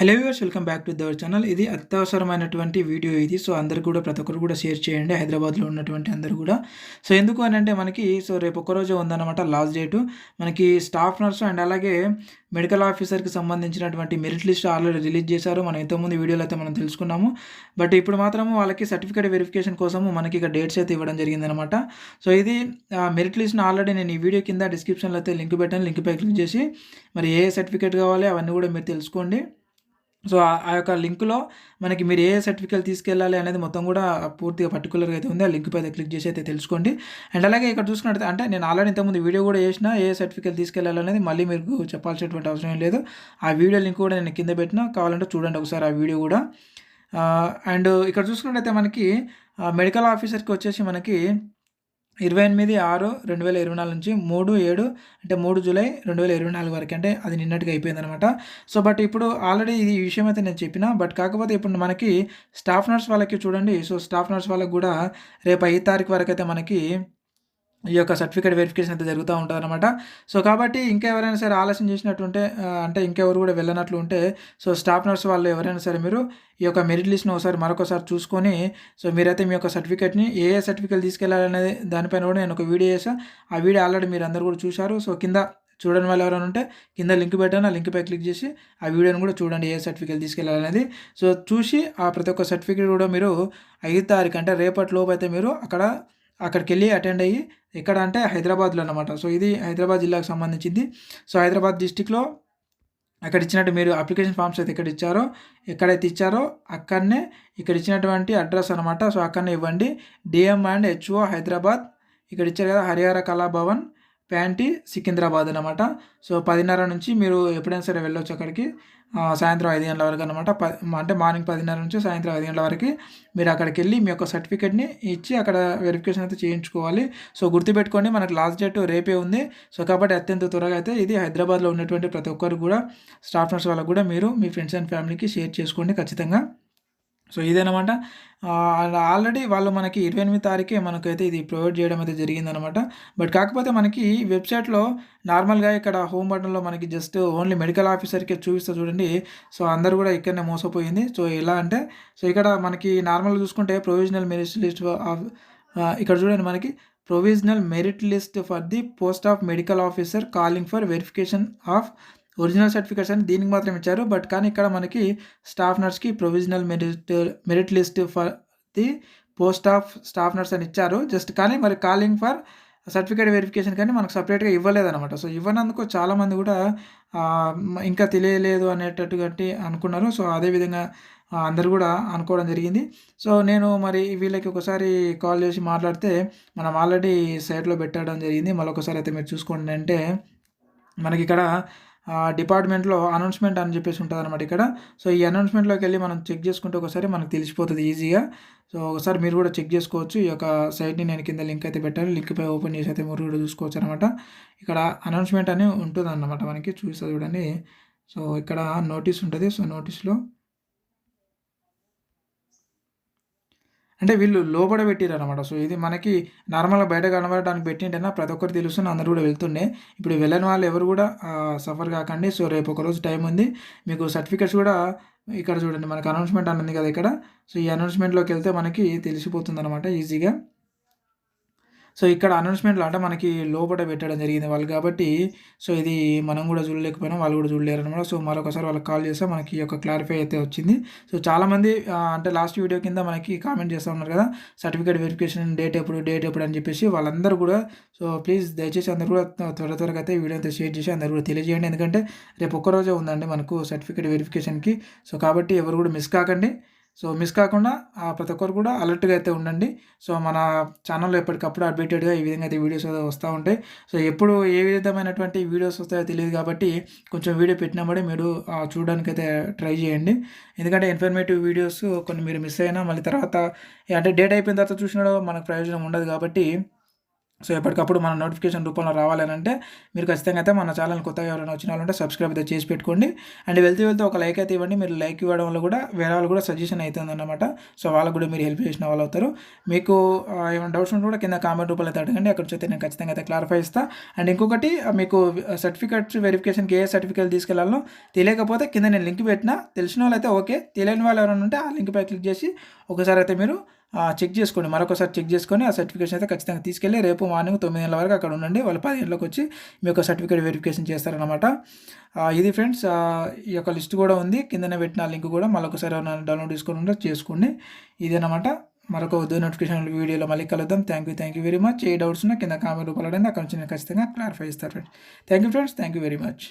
Hello viewers, welcome back to our channel. ఇది అత్యవసరమైనటువంటి video ఇది. So అందరూ కూడా ప్రతి ఒక్కరు కూడా షేర్ చేయండి, హైదరాబాద్లో ఉన్నటువంటి అందరూ కూడా. సో ఎందుకు అని అంటే మనకి రేపు ఒక్కరోజే ఉందన్నమాట లాస్ట్ డేటు. మనకి స్టాఫ్ నర్స్ అండ్ అలాగే మెడికల్ ఆఫీసర్కి సంబంధించినటువంటి మెరిట్ లిస్ట్ ఆల్రెడీ రిలీజ్ చేశారు. మనం ఇంతకుముందు వీడియోలో అయితే మనం తెలుసుకున్నాము. బట్ ఇప్పుడు మాత్రం వాళ్ళకి సర్టిఫికేట్ వెరిఫికేషన్ కోసము మనకి ఇక డేట్స్ అయితే ఇవ్వడం జరిగిందనమాట. సో ఇది మెరిట్ లిస్ట్ని ఆల్రెడీ నేను ఈ వీడియో కింద డిస్క్రిప్షన్లో అయితే లింక్ పెట్టాను. లింక్పై క్లిక్ చేసి మరి ఏ సర్టిఫికేట్ కావాలి అవన్నీ కూడా మీరు తెలుసుకోండి. సో ఆ యొక్క లింక్‌లో మనకి మీరు ఏ సర్టిఫికేట్ తీసుకెళ్ళాలి అనేది మొత్తం కూడా పూర్తిగా పర్టిక్యులర్‌గా అయితే ఉంది. ఆ లింక్ పైన క్లిక్ చేసి అయితే తెలుసుకోండి. అండ్ అలాగే ఇక్కడ చూసుకున్నట్టయితే అంటే నేను ఆల్రెడీ ఇంతకుముందు వీడియో కూడా చేసిన ఏ సర్టిఫికేట్ తీసుకెళ్ళాలనేది మళ్ళీ మీకు చెప్పాల్సినటువంటి అవసరం ఏం లేదు. ఆ వీడియో లింక్ కూడా నేను కింద పెట్టినా, కావాలంటే చూడండి ఒకసారి ఆ వీడియో కూడా. అండ్ ఇక్కడ చూసుకున్నట్టయితే మనకి మెడికల్ ఆఫీసర్‌కి వచ్చేసి మనకి 28/6/2024 నుంచి 3/7 అంటే 3 జూలై 2024 వరకు, అంటే అది నిన్నటికి అయిపోయిందనమాట. సో బట్ ఇప్పుడు ఆల్రెడీ ఈ విషయం అయితే నేను చెప్పిన. బట్ కాకపోతే ఇప్పుడు మనకి స్టాఫ్ నర్స్ వాళ్ళకి చూడండి. సో స్టాఫ్ నర్స్ వాళ్ళకి కూడా రేపు 5 తారీఖు వరకు అయితే మనకి ఈ యొక్క సర్టిఫికేట్ వెరిఫికేషన్ అయితే జరుగుతూ ఉంటుందన్నమాట. సో కాబట్టి ఇంకా ఎవరైనా సరే ఆలస్యం చేసినట్టుంటే, అంటే ఇంకెవరు కూడా వెళ్ళనట్లు ఉంటే, సో స్టాఫ్ నర్స్ వాళ్ళు ఎవరైనా సరే మీరు ఈ యొక్క మెరిట్ లిస్ట్‌ని మరొకసారి చూసుకొని, సో మీరైతే మీ యొక్క సర్టిఫికేట్‌ని ఏ సర్టిఫికేట్ తీసుకెళ్లాలనేది దానిపైన కూడా నేను ఒక వీడియో చేశా. ఆ వీడియో ఆల్రెడీ మీరు అందరూ కూడా చూశారు. సో కింద చూడని వాళ్ళు ఎవరైనా ఉంటే కింద లింక్ పెట్టాను. ఆ లింక్‌పై క్లిక్ చేసి ఆ వీడియోని కూడా చూడండి, ఏ సర్టిఫికేట్ తీసుకెళ్లాలనేది. సో చూసి ఆ ప్రతి ఒక్క సర్టిఫికేట్ కూడా మీరు 5 తారీఖు అంటే రేపటి లోపు అయితే మీరు అక్కడికెళ్ళి అటెండ్ అయ్యి, ఎక్కడ అంటే హైదరాబాద్లో అన్నమాట. సో ఇది హైదరాబాద్ జిల్లాకు సంబంధించింది. సో హైదరాబాద్ డిస్ట్రిక్ట్‌లో అక్కడ ఇచ్చినట్టు మీరు అప్లికేషన్ ఫామ్స్ అయితే ఎక్కడైతే ఇచ్చారో అక్కడనే ఇక్కడ ఇచ్చినటువంటి అడ్రస్ అనమాట. సో అక్కడనే ఇవ్వండి. డిఎం అండ్ హెచ్ఓ హైదరాబాద్, ఇక్కడ ఇచ్చారు కదా, హరిహర కళాభవన్, ప్యాంటీ, సికింద్రాబాద్ అనమాట. సో 10:30 నుంచి మీరు ఎప్పుడైనా సరే వెళ్ళొచ్చు అక్కడికి. సాయంత్రం 5 గంటల వరకు అనమాట. అంటే మార్నింగ్ 10:30 నుంచి సాయంత్రం 5 గంటల వరకు మీరు అక్కడికెళ్ళి మీ యొక్క సర్టిఫికేట్‌ని ఇచ్చి అక్కడ వెరిఫికేషన్ అయితే చేయించుకోవాలి. సో గుర్తుపెట్టుకోండి, మనకు లాస్ట్ డేట్ రేపే ఉంది. సో కాబట్టి అత్యంత త్వరగా అయితే ఇది హైదరాబాద్లో ఉన్నటువంటి ప్రతి ఒక్కరికి కూడా, స్టాఫ్ నర్స్ వాళ్ళకి కూడా మీరు మీ ఫ్రెండ్స్ అండ్ ఫ్యామిలీకి షేర్ చేసుకోండి ఖచ్చితంగా. సో ఇదనమాట. ఆల్రెడీ వాళ్ళు మనకి 28 తారీఖే మనకైతే ఇది ప్రొవైడ్ చేయడం అయితే జరిగిందనమాట. బట్ కాకపోతే మనకి వెబ్‌సైట్‌లో నార్మల్‌గా ఇక్కడ హోమ్ బటన్‌లో మనకి జస్ట్ ఓన్లీ మెడికల్ ఆఫీసర్‌కే చూపిస్తా చూడండి. సో అందరూ కూడా ఇక్కడనే మోసపోయింది. సో ఎలా అంటే, సో ఇక్కడ మనకి నార్మల్‌గా చూసుకుంటే ప్రొవిజనల్ మెరిట్ లిస్ట్ ఆఫ్, ఇక్కడ చూడండి మనకి provisional merit list for the post of medical officer calling for verification of original certificates అని దీనికి మాత్రం ఇచ్చారు. బట్ కానీ ఇక్కడ మనకి స్టాఫ్ నర్స్‌కి provisional merit list for the post of staff nurse అని ఇచ్చారు. జస్ట్ కానీ మరి కాలింగ్ ఫర్ సర్టిఫికేట్ వెరిఫికేషన్ కానీ మనకు సెపరేట్‌గా ఇవ్వలేదనమాట. సో ఇవ్వనందుకు చాలామంది కూడా ఇంకా తెలియలేదు అనేటట్టుగా అనుకున్నారు. సో అదేవిధంగా అందరూ కూడా అనుకోవడం జరిగింది. సో నేను మరి వీళ్ళకి ఒకసారి కాల్ చేసి మాట్లాడితే, మనం ఆల్రెడీ సైట్‌లో పెట్టడం జరిగింది. మళ్ళొకసారి అయితే మీరు చూసుకోండి అంటే, మనకిక్కడ డిపార్ట్మెంట్‌లో అనౌన్స్‌మెంట్ అని చెప్పేసి ఉంటదనమాట ఇక్కడ. సో ఈ అనౌన్స్‌మెంట్‌లోకెళ్ళి మనం చెక్ చేసుకుంటే ఒకసారి మనకు తెలిసిపోతది ఈజీగా. సో ఒకసారి మీరు కూడా చెక్ చేసుకోవచ్చు. ఈ యొక్క సైట్‌ని నేను కింద లింక్ అయితే పెట్టాను. లింక్‌పై ఓపెన్ చేసి అయితే మీరు కూడా చూసుకోవచ్చనమాట. ఇక్కడ అనౌన్స్‌మెంట్ అని ఉంటుందన్నమాట మనకి. చూస్తా చూడండి. సో ఇక్కడ నోటీస్ ఉంటది. సో నోటీస్‌లో అంటే వీళ్ళు లోపల పెట్టిరనమాట. సో ఇది మనకి నార్మల్‌గా బయట కనబడడానికి పెట్టింటేనా ప్రతి ఒక్కరికి తెలుస్తుంది, అందరూ కూడా వెళ్తుండే. ఇప్పుడు వెళ్ళని వాళ్ళు ఎవరు కూడా సఫర్ కాకండి. సో రేపు ఒకరోజు టైం ఉంది. మీకు సర్టిఫికేట్స్ కూడా ఇక్కడ చూడండి, మనకు అనౌన్స్‌మెంట్ అని ఉంది కదా ఇక్కడ. సో ఈ అనౌన్స్‌మెంట్‌లోకెళ్తే మనకి తెలిసిపోతుందనమాట ఈజీగా. సో ఇక్కడ అనౌన్స్‌మెంట్‌లో అంటే మనకి లోపట పెట్టడం జరిగింది వాళ్ళు కాబట్టి, సో ఇది మనం కూడా చూడలేకపోయినాం, వాళ్ళు కూడా చూడలేరనమాట. సో మరొకసారి వాళ్ళకి కాల్ చేస్తే మనకి ఈ యొక్క క్లారిఫై అయితే వచ్చింది. సో చాలామంది అంటే లాస్ట్ వీడియో కింద మనకి కామెంట్ చేస్తా ఉన్నారు కదా, సర్టిఫికేట్ వెరిఫికేషన్ డేట్ ఎప్పుడు అని చెప్పేసి. వాళ్ళందరూ కూడా సో ప్లీజ్ దయచేసి అందరూ కూడా త్వరగా అయితే వీడియో అయితే షేర్ చేసి అందరూ కూడా తెలియజేయండి. ఎందుకంటే రేపు ఒక్కరోజే ఉందండి మనకు సర్టిఫికేట్ వెరిఫికేషన్‌కి. సో కాబట్టి ఎవరు కూడా మిస్ కాకండి. సో మిస్ కాకుండా ప్రతి ఒక్కరు కూడా అలర్ట్‌గా అయితే ఉండండి. సో మన ఛానల్‌లో ఎప్పటికప్పుడు అప్డేటెడ్‌గా ఈ విధంగా అయితే వీడియోస్ వస్తూ ఉంటాయి. సో ఎప్పుడు ఏ విధమైనటువంటి వీడియోస్ వస్తాయో తెలియదు కాబట్టి, కొంచెం వీడియో పెట్టినప్పుడే మీరు చూడడానికైతే ట్రై చేయండి. ఎందుకంటే ఇన్ఫర్మేటివ్ వీడియోస్ కొన్ని మీరు మిస్ అయినా మళ్ళీ తర్వాత అంటే డేట్ అయిపోయిన తర్వాత చూసినా మనకు ప్రయోజనం ఉండదు కాబట్టి, సో ఎప్పటికప్పుడు మన నోటిఫికేషన్ రూపంలో రావాలని అంటే మీరు ఖచ్చితంగా అయితే మన ఛానల్ కొత్తగా ఎవరైనా వచ్చిన వాళ్ళంటే సబ్స్క్రైబ్ అయితే చేసి పెట్టుకోండి. అండ్ వెళ్తూ ఒక లైక్ అయితే ఇవ్వండి. మీరు లైక్ ఇవ్వడం వల్ల కూడా వేరే వాళ్ళు కూడా సజెషన్ అవుతుందన్నమాట. సో వాళ్ళకు కూడా మీరు హెల్ప్ చేసిన వాళ్ళు అవుతారు. మీకు ఏమైనా డౌట్స్ ఉంటే కూడా కింద కామెంట్ రూపంలో అయితే అడగండి. అక్కడ నుంచి అయితే నేను ఖచ్చితంగా అయితే క్లారిఫై ఇస్తాను. అండ్ ఇంకొకటి మీకు సర్టిఫికేట్స్ వెరిఫికేషన్కి ఏ సర్టిఫికేట్ తీసుకెళ్లాలో తెలియకపోతే కింద నేను లింక్ పెట్టినా, తెలిసిన వాళ్ళు అయితే ఓకే, తెలియని వాళ్ళు ఎవరైనా ఉంటే ఆ లింక్పై క్లిక్ చేసి ఒకసారి అయితే మీరు చెక్ చేసుకోండి. మరొకసారి చెక్ చేసుకొని ఆ సర్టిఫికేషన్ అయితే ఖచ్చితంగా తీసుకెళ్ళి రేపు మార్నింగ్ 9 గంటల వరకు అక్కడ ఉండండి. వాళ్ళు 10 గంటలకు వచ్చి మీ యొక్క సర్టిఫికేట్ వెరిఫికేషన్ చేస్తారనమాట. ఇది ఫ్రెండ్స్, ఈ యొక్క లిస్ట్ కూడా ఉంది కిందనే పెట్టిన లింక్ కూడా మరొకసారి డౌన్లోడ్ చేసుకోండి. ఇదేనమాట. మరొక ఉద్యోగ నోటిఫికేషన్ వీడియోలో మళ్ళీ కలుద్దాం. Thank you very much. A doubts ఉన్నా కింద కామెంట్ రూపంలో అక్కడ నుంచి నేను ఖచ్చితంగా క్లారిఫై ఇస్తాను friends. Thank you very much.